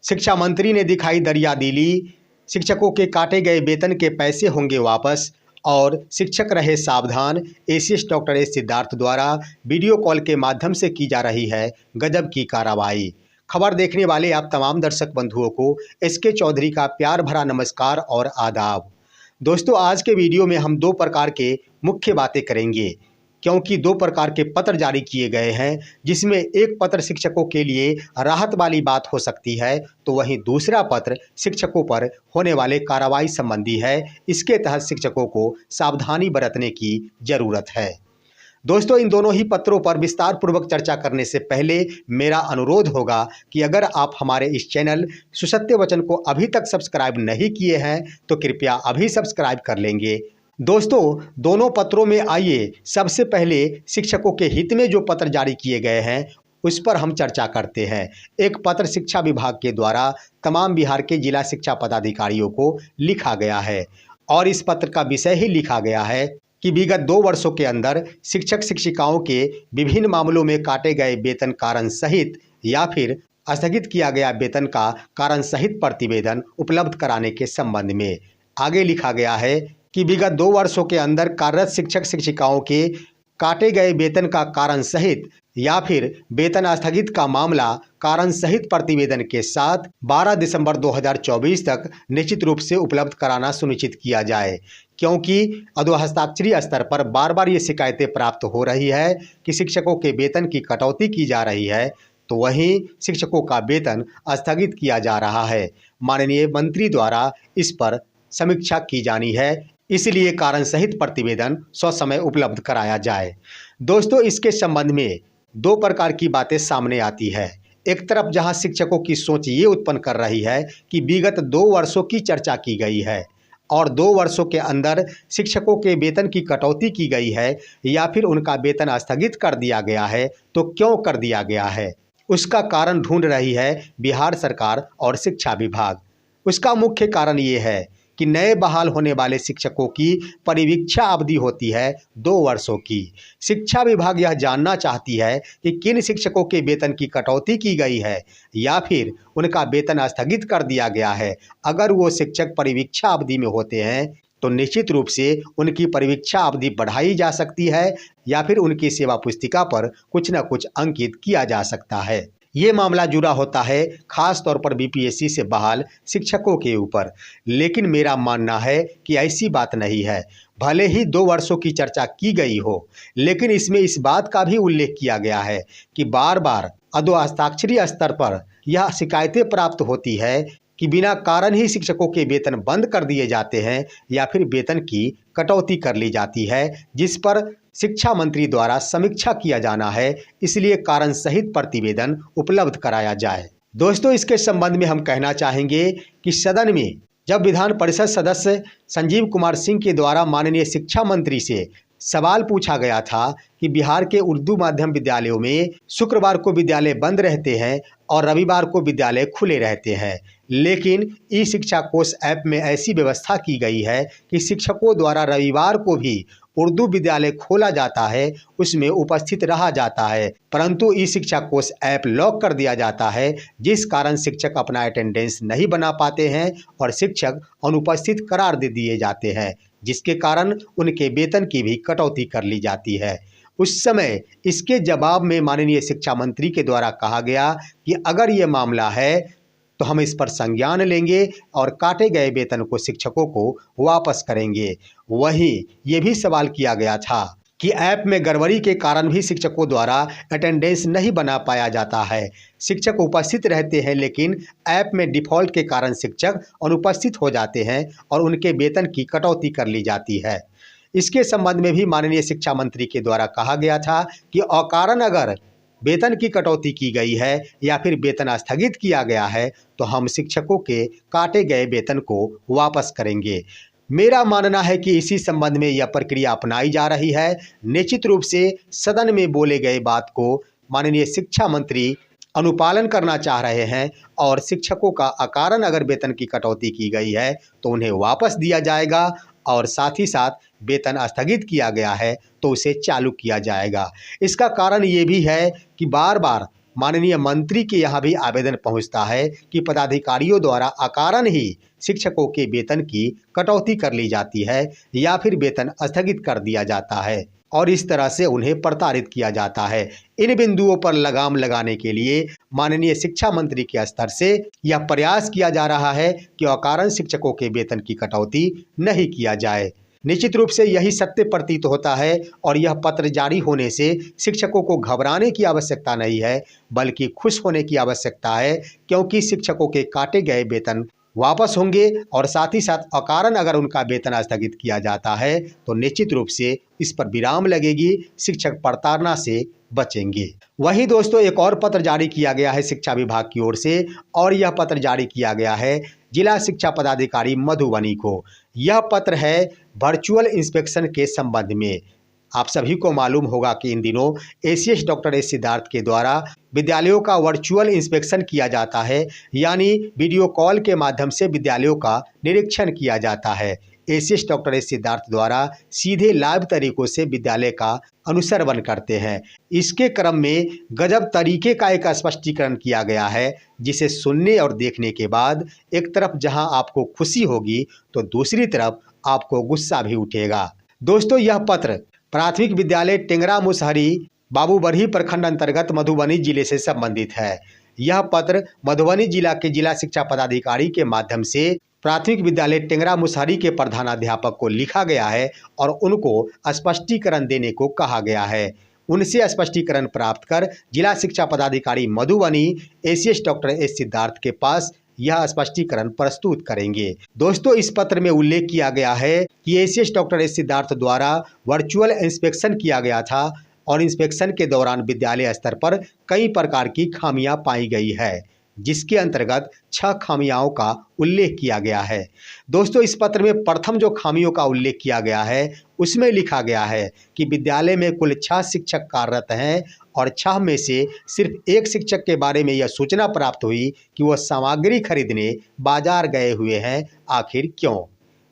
शिक्षा मंत्री ने दिखाई दरियादिली, शिक्षकों के काटे गए वेतन के पैसे होंगे वापस और शिक्षक रहे सावधान। एसीएस डॉक्टर एस सिद्धार्थ द्वारा वीडियो कॉल के माध्यम से की जा रही है गजब की कार्रवाई। खबर देखने वाले आप तमाम दर्शक बंधुओं को एसके चौधरी का प्यार भरा नमस्कार और आदाब। दोस्तों, आज के वीडियो में हम दो प्रकार के मुख्य बातें करेंगे, क्योंकि दो प्रकार के पत्र जारी किए गए हैं, जिसमें एक पत्र शिक्षकों के लिए राहत वाली बात हो सकती है, तो वहीं दूसरा पत्र शिक्षकों पर होने वाले कार्रवाई संबंधी है। इसके तहत शिक्षकों को सावधानी बरतने की जरूरत है। दोस्तों, इन दोनों ही पत्रों पर विस्तार पूर्वक चर्चा करने से पहले मेरा अनुरोध होगा कि अगर आप हमारे इस चैनल सुसत्य वचन को अभी तक सब्सक्राइब नहीं किए हैं तो कृपया अभी सब्सक्राइब कर लेंगे। दोस्तों, दोनों पत्रों में आइए सबसे पहले शिक्षकों के हित में जो पत्र जारी किए गए हैं उस पर हम चर्चा करते हैं। एक पत्र शिक्षा विभाग के द्वारा तमाम बिहार के जिला शिक्षा पदाधिकारियों को लिखा गया है और इस पत्र का विषय ही लिखा गया है कि विगत 2 वर्षों के अंदर शिक्षक शिक्षिकाओं के विभिन्न मामलों में काटे गए वेतन कारण सहित या फिर स्थगित किया गया वेतन का कारण सहित प्रतिवेदन उपलब्ध कराने के संबंध में। आगे लिखा गया है कि विगत 2 वर्षों के अंदर कार्यरत शिक्षक शिक्षिकाओं के काटे गए वेतन का कारण सहित या फिर वेतन स्थगित का मामला कारण सहित प्रतिवेदन के साथ 12 दिसंबर 2024 तक निश्चित रूप से उपलब्ध कराना सुनिश्चित किया जाए, क्योंकि अधोहस्ताक्षरीय स्तर पर बार बार ये शिकायतें प्राप्त हो रही है कि शिक्षकों के वेतन की कटौती की जा रही है तो वहीं शिक्षकों का वेतन स्थगित किया जा रहा है। माननीय मंत्री द्वारा इस पर समीक्षा की जानी है, इसलिए कारण सहित प्रतिवेदन ससमय उपलब्ध कराया जाए। दोस्तों, इसके संबंध में दो प्रकार की बातें सामने आती है। एक तरफ जहां शिक्षकों की सोच ये उत्पन्न कर रही है कि विगत 2 वर्षों की चर्चा की गई है और 2 वर्षों के अंदर शिक्षकों के वेतन की कटौती की गई है या फिर उनका वेतन स्थगित कर दिया गया है, तो क्यों कर दिया गया है, उसका कारण ढूंढ रही है बिहार सरकार और शिक्षा विभाग। उसका मुख्य कारण ये है कि नए बहाल होने वाले शिक्षकों की परिवीक्षा अवधि होती है 2 वर्षों की। शिक्षा विभाग यह जानना चाहती है कि किन शिक्षकों के वेतन की कटौती की गई है या फिर उनका वेतन स्थगित कर दिया गया है। अगर वो शिक्षक परिवीक्षा अवधि में होते हैं तो निश्चित रूप से उनकी परिवीक्षा अवधि बढ़ाई जा सकती है या फिर उनकी सेवा पुस्तिका पर कुछ न कुछ अंकित किया जा सकता है। ये मामला जुड़ा होता है खास तौर पर बीपीएससी से बहाल शिक्षकों के ऊपर, लेकिन मेरा मानना है कि ऐसी बात नहीं है। भले ही 2 वर्षों की चर्चा की गई हो, लेकिन इसमें इस बात का भी उल्लेख किया गया है कि बार बार अधोहस्ताक्षरीय स्तर पर यह शिकायतें प्राप्त होती है कि बिना कारण ही शिक्षकों के वेतन बंद कर दिए जाते हैं या फिर वेतन की कटौती कर ली जाती है, जिस पर शिक्षा मंत्री द्वारा समीक्षा किया जाना है। इसलिए कारण सहित प्रतिवेदन उपलब्ध कराया जाए। दोस्तों, इसके संबंध में हम कहना चाहेंगे कि सदन में जब विधान परिषद सदस्य संजीव कुमार सिंह के द्वारा माननीय शिक्षा मंत्री से सवाल पूछा गया था कि बिहार के उर्दू माध्यम विद्यालयों में शुक्रवार को विद्यालय बंद रहते हैं और रविवार को विद्यालय खुले रहते हैं, लेकिन ई शिक्षा कोष ऐप में ऐसी व्यवस्था की गई है कि शिक्षकों द्वारा रविवार को भी उर्दू विद्यालय खोला जाता है, उसमें उपस्थित रहा जाता है, परंतु ई शिक्षा कोष ऐप लॉक कर दिया जाता है, जिस कारण शिक्षक अपना अटेंडेंस नहीं बना पाते हैं और शिक्षक अनुपस्थित करार दे दिए जाते हैं, जिसके कारण उनके वेतन की भी कटौती कर ली जाती है। उस समय इसके जवाब में माननीय शिक्षा मंत्री के द्वारा कहा गया कि अगर ये मामला है तो हम इस पर संज्ञान लेंगे और काटे गए वेतन को शिक्षकों को वापस करेंगे। वहीं ये भी सवाल किया गया था कि ऐप में गड़बड़ी के कारण भी शिक्षकों द्वारा अटेंडेंस नहीं बना पाया जाता है। शिक्षक उपस्थित रहते हैं लेकिन ऐप में डिफ़ॉल्ट के कारण शिक्षक अनुपस्थित हो जाते हैं और उनके वेतन की कटौती कर ली जाती है। इसके संबंध में भी माननीय शिक्षा मंत्री के द्वारा कहा गया था कि अकारण अगर वेतन की कटौती की गई है या फिर वेतन स्थगित किया गया है तो हम शिक्षकों के काटे गए वेतन को वापस करेंगे। मेरा मानना है कि इसी संबंध में यह प्रक्रिया अपनाई जा रही है। निश्चित रूप से सदन में बोले गए बात को माननीय शिक्षा मंत्री अनुपालन करना चाह रहे हैं और शिक्षकों का अकारण अगर वेतन की कटौती की गई है तो उन्हें वापस दिया जाएगा और साथ ही साथ वेतन स्थगित किया गया है तो उसे चालू किया जाएगा। इसका कारण ये भी है कि बार बार माननीय मंत्री के यहाँ भी आवेदन पहुंचता है कि पदाधिकारियों द्वारा अकारण ही शिक्षकों के वेतन की कटौती कर ली जाती है या फिर वेतन स्थगित कर दिया जाता है और इस तरह से उन्हें प्रताड़ित किया जाता है। इन बिंदुओं पर लगाम लगाने के लिए माननीय शिक्षा मंत्री के स्तर से यह प्रयास किया जा रहा है कि अकारण शिक्षकों के वेतन की कटौती नहीं किया जाए। निश्चित रूप से यही सत्य प्रतीत होता है और यह पत्र जारी होने से शिक्षकों को घबराने की आवश्यकता नहीं है, बल्कि खुश होने की आवश्यकता है, क्योंकि शिक्षकों के काटे गए वेतन वापस होंगे और साथ ही साथ अकारण अगर उनका वेतन स्थगित किया जाता है तो निश्चित रूप से इस पर विराम लगेगी, शिक्षक प्रताड़ना से बचेंगे। वहीं दोस्तों एक और पत्र जारी किया गया है शिक्षा विभाग की ओर से और यह पत्र जारी किया गया है जिला शिक्षा पदाधिकारी मधुबनी को। यह पत्र है वर्चुअल इंस्पेक्शन के संबंध में। आप सभी को मालूम होगा कि इन दिनों एसीएस डॉक्टर एस सिद्धार्थ के द्वारा विद्यालयों का वर्चुअल इंस्पेक्शन किया जाता है, यानी वीडियो कॉल के माध्यम से विद्यालयों का निरीक्षण किया जाता है। एसीएस डॉक्टर एस सिद्धार्थ द्वारा सीधे लाइव तरीकों से विद्यालय का अनुसरण करते हैं। इसके क्रम में गजब तरीके का एक स्पष्टीकरण किया गया है, जिसे सुनने और देखने के बाद एक तरफ जहां आपको खुशी होगी तो दूसरी तरफ आपको गुस्सा भी उठेगा। दोस्तों यह पत्र प्राथमिक विद्यालय टेंगरा मुसहरी बाबूबरही प्रखंड अंतर्गत मधुबनी जिले से संबंधित है। यह पत्र मधुबनी जिला के जिला शिक्षा पदाधिकारी के माध्यम से प्राथमिक विद्यालय टेंगरा मुसहरी के प्रधानाध्यापक को लिखा गया है और उनको स्पष्टीकरण देने को कहा गया है। उनसे स्पष्टीकरण प्राप्त कर जिला शिक्षा पदाधिकारी Madhubani ACS doctor S Siddharth के पास यह स्पष्टीकरण प्रस्तुत करेंगे। दोस्तों इस पत्र में उल्लेख किया गया है कि एसीएस डॉक्टर एस सिद्धार्थ द्वारा वर्चुअल इंस्पेक्शन किया गया था और इंस्पेक्शन के दौरान विद्यालय स्तर पर कई प्रकार की खामियां पाई गई है, जिसके अंतर्गत 6 खामियों का उल्लेख किया गया है। दोस्तों इस पत्र में प्रथम जो खामियों का उल्लेख किया गया है उसमें लिखा गया है कि विद्यालय में कुल 6 शिक्षक कार्यरत हैं और 6 में से सिर्फ एक शिक्षक के बारे में यह सूचना प्राप्त हुई कि वह सामग्री खरीदने बाजार गए हुए हैं। आखिर क्यों?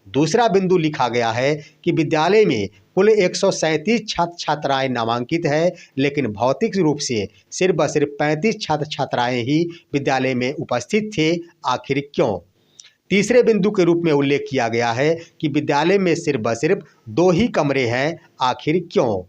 दूसरा बिंदु लिखा गया है कि विद्यालय में कुल 137 छात्र छात्राएं नामांकित है, लेकिन भौतिक रूप से सिर्फ 35 छात्र छात्राएं ही विद्यालय में उपस्थित थे। आखिर क्यों? तीसरे बिंदु के रूप में उल्लेख किया गया है कि विद्यालय में सिर्फ 2 ही कमरे हैं। आखिर क्यों?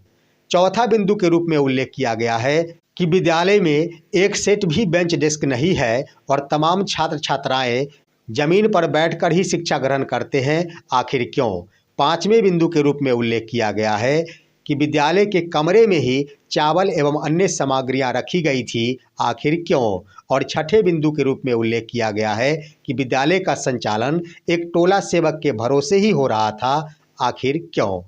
चौथा बिंदु के रूप में उल्लेख किया गया है कि विद्यालय में एक सेट भी बेंच डेस्क नहीं है और तमाम छात्र छात्राएं जमीन पर बैठकर ही शिक्षा ग्रहण करते हैं। आखिर क्यों? पांचवें बिंदु के रूप में उल्लेख किया गया है कि विद्यालय के कमरे में ही चावल एवं अन्य सामग्रियां रखी गई थी। आखिर क्यों? और छठे बिंदु के रूप में उल्लेख किया गया है कि विद्यालय का संचालन एक टोला सेवक के भरोसे ही हो रहा था। आखिर क्यों?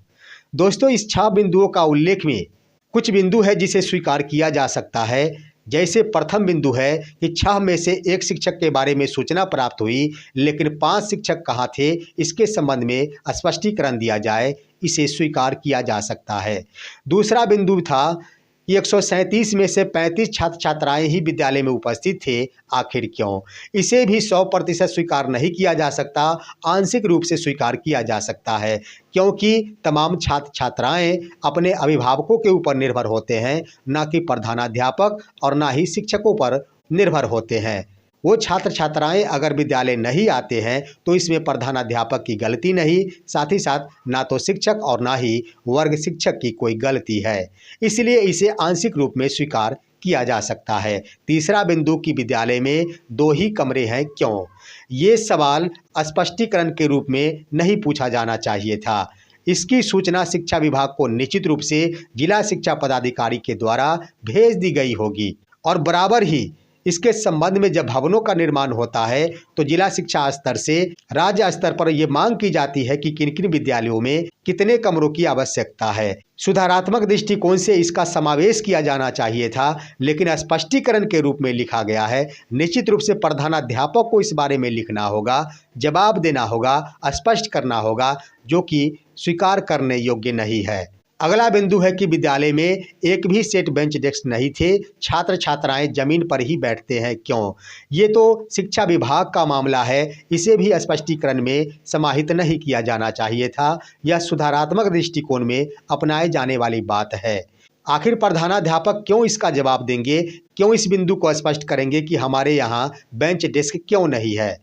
दोस्तों इस 6 बिंदुओं का उल्लेख में कुछ बिंदु है जिसे स्वीकार किया जा सकता है। जैसे प्रथम बिंदु है कि 6 में से एक शिक्षक के बारे में सूचना प्राप्त हुई, लेकिन 5 शिक्षक कहाँ थे इसके संबंध में स्पष्टीकरण दिया जाए, इसे स्वीकार किया जा सकता है। दूसरा बिंदु था कि 137 में से 35 छात्र छात्राएं ही विद्यालय में उपस्थित थे। आखिर क्यों? इसे भी 100% स्वीकार नहीं किया जा सकता, आंशिक रूप से स्वीकार किया जा सकता है, क्योंकि तमाम छात्र छात्राएं अपने अभिभावकों के ऊपर निर्भर होते हैं, ना कि प्रधानाध्यापक और ना ही शिक्षकों पर निर्भर होते हैं। वो छात्र छात्राएं अगर विद्यालय नहीं आते हैं तो इसमें प्रधानाध्यापक की गलती नहीं, साथ ही साथ ना तो शिक्षक और ना ही वर्ग शिक्षक की कोई गलती है, इसलिए इसे आंशिक रूप में स्वीकार किया जा सकता है। तीसरा बिंदु कि विद्यालय में 2 ही कमरे हैं, क्यों? ये सवाल स्पष्टीकरण के रूप में नहीं पूछा जाना चाहिए था। इसकी सूचना शिक्षा विभाग को निश्चित रूप से जिला शिक्षा पदाधिकारी के द्वारा भेज दी गई होगी और बराबर ही इसके संबंध में जब भवनों का निर्माण होता है तो जिला शिक्षा स्तर से राज्य स्तर पर यह मांग की जाती है कि किन किन विद्यालयों में कितने कमरों की आवश्यकता है। सुधारात्मक दृष्टिकोण से इसका समावेश किया जाना चाहिए था, लेकिन स्पष्टीकरण के रूप में लिखा गया है। निश्चित रूप से प्रधानाध्यापक को इस बारे में लिखना होगा, जवाब देना होगा, स्पष्ट करना होगा, जो कि स्वीकार करने योग्य नहीं है। अगला बिंदु है कि विद्यालय में एक भी सेट बेंच डेस्क नहीं थे, छात्र छात्राएं जमीन पर ही बैठते हैं, क्यों? ये तो शिक्षा विभाग का मामला है, इसे भी स्पष्टीकरण में समाहित नहीं किया जाना चाहिए था। यह सुधारात्मक दृष्टिकोण में अपनाए जाने वाली बात है। आखिर प्रधानाध्यापक क्यों इसका जवाब देंगे, क्यों इस बिंदु को स्पष्ट करेंगे कि हमारे यहाँ बेंच डेस्क क्यों नहीं है?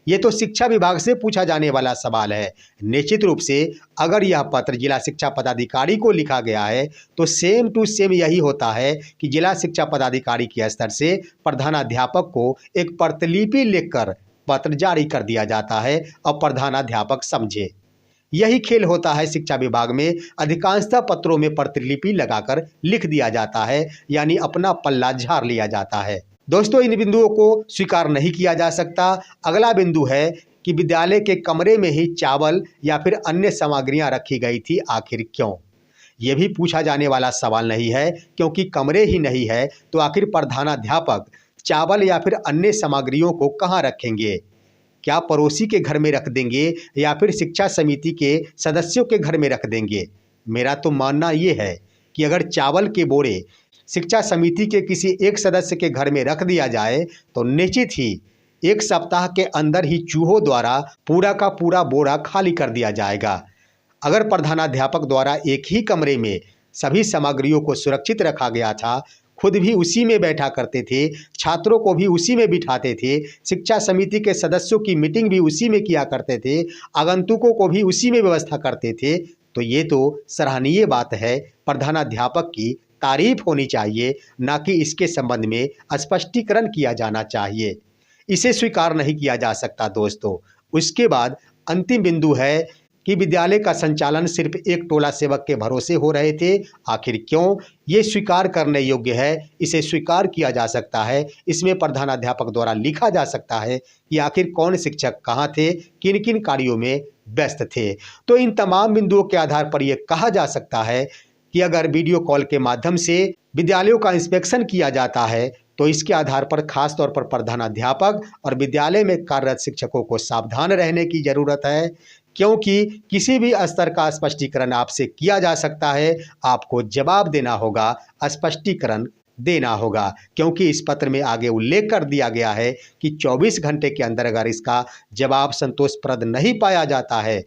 ये तो शिक्षा विभाग से पूछा जाने वाला सवाल है। निश्चित रूप से अगर यह पत्र जिला शिक्षा पदाधिकारी को लिखा गया है तो सेम टू सेम यही होता है कि जिला शिक्षा पदाधिकारी के स्तर से प्रधानाध्यापक को एक प्रतिलिपि लिखकर पत्र जारी कर दिया जाता है और प्रधानाध्यापक समझे। यही खेल होता है शिक्षा विभाग में। अधिकांशतः पत्रों में प्रतिलिपि लगाकर लिख दिया जाता है, यानी अपना पल्ला झाड़ लिया जाता है। दोस्तों, इन बिंदुओं को स्वीकार नहीं किया जा सकता। अगला बिंदु है कि विद्यालय के कमरे में ही चावल या फिर अन्य सामग्रियां रखी गई थी, आखिर क्यों? ये भी पूछा जाने वाला सवाल नहीं है, क्योंकि कमरे ही नहीं है तो आखिर प्रधानाध्यापक चावल या फिर अन्य सामग्रियों को कहाँ रखेंगे? क्या पड़ोसी के घर में रख देंगे या फिर शिक्षा समिति के सदस्यों के घर में रख देंगे? मेरा तो मानना ये है कि अगर चावल के बोरे शिक्षा समिति के किसी एक सदस्य के घर में रख दिया जाए तो निश्चित ही एक सप्ताह के अंदर ही चूहों द्वारा पूरा का पूरा बोरा खाली कर दिया जाएगा। अगर प्रधानाध्यापक द्वारा एक ही कमरे में सभी सामग्रियों को सुरक्षित रखा गया था, खुद भी उसी में बैठा करते थे, छात्रों को भी उसी में बिठाते थे, शिक्षा समिति के सदस्यों की मीटिंग भी उसी में किया करते थे, आगंतुकों को भी उसी में व्यवस्था करते थे, तो ये तो सराहनीय बात है। प्रधानाध्यापक की तारीफ होनी चाहिए, ना कि इसके संबंध में स्पष्टीकरण किया जाना चाहिए। इसे स्वीकार नहीं किया जा सकता दोस्तों। उसके बाद अंतिम बिंदु है कि विद्यालय का संचालन सिर्फ एक टोला सेवक के भरोसे हो रहे थे, आखिर क्यों? ये स्वीकार करने योग्य है, इसे स्वीकार किया जा सकता है। इसमें प्रधानाध्यापक द्वारा लिखा जा सकता है कि आखिर कौन शिक्षक कहाँ थे, किन किन कार्यों में व्यस्त थे। तो इन तमाम बिंदुओं के आधार पर यह कहा जा सकता है कि अगर वीडियो कॉल के माध्यम से विद्यालयों का इंस्पेक्शन किया जाता है तो इसके आधार पर खास तौर पर प्रधानाध्यापक और विद्यालय में कार्यरत शिक्षकों को सावधान रहने की जरूरत है, क्योंकि किसी भी स्तर का स्पष्टीकरण आपसे किया जा सकता है। आपको जवाब देना होगा, स्पष्टीकरण देना होगा, क्योंकि इस पत्र में आगे उल्लेख कर दिया गया है कि 24 घंटे के अंदर अगर इसका जवाब संतोषप्रद नहीं पाया जाता है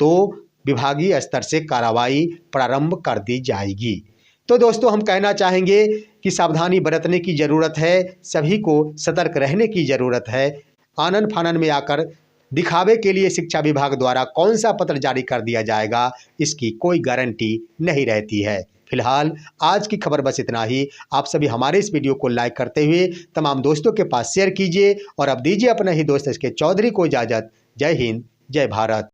तो विभागीय स्तर से कार्रवाई प्रारंभ कर दी जाएगी। तो दोस्तों, हम कहना चाहेंगे कि सावधानी बरतने की ज़रूरत है, सभी को सतर्क रहने की ज़रूरत है। आनन फानन में आकर दिखावे के लिए शिक्षा विभाग द्वारा कौन सा पत्र जारी कर दिया जाएगा, इसकी कोई गारंटी नहीं रहती है। फिलहाल आज की खबर बस इतना ही। आप सभी हमारे इस वीडियो को लाइक करते हुए तमाम दोस्तों के पास शेयर कीजिए और अब दीजिए अपने ही दोस्त एसके चौधरी को इजाज़त। जय हिंद, जय भारत।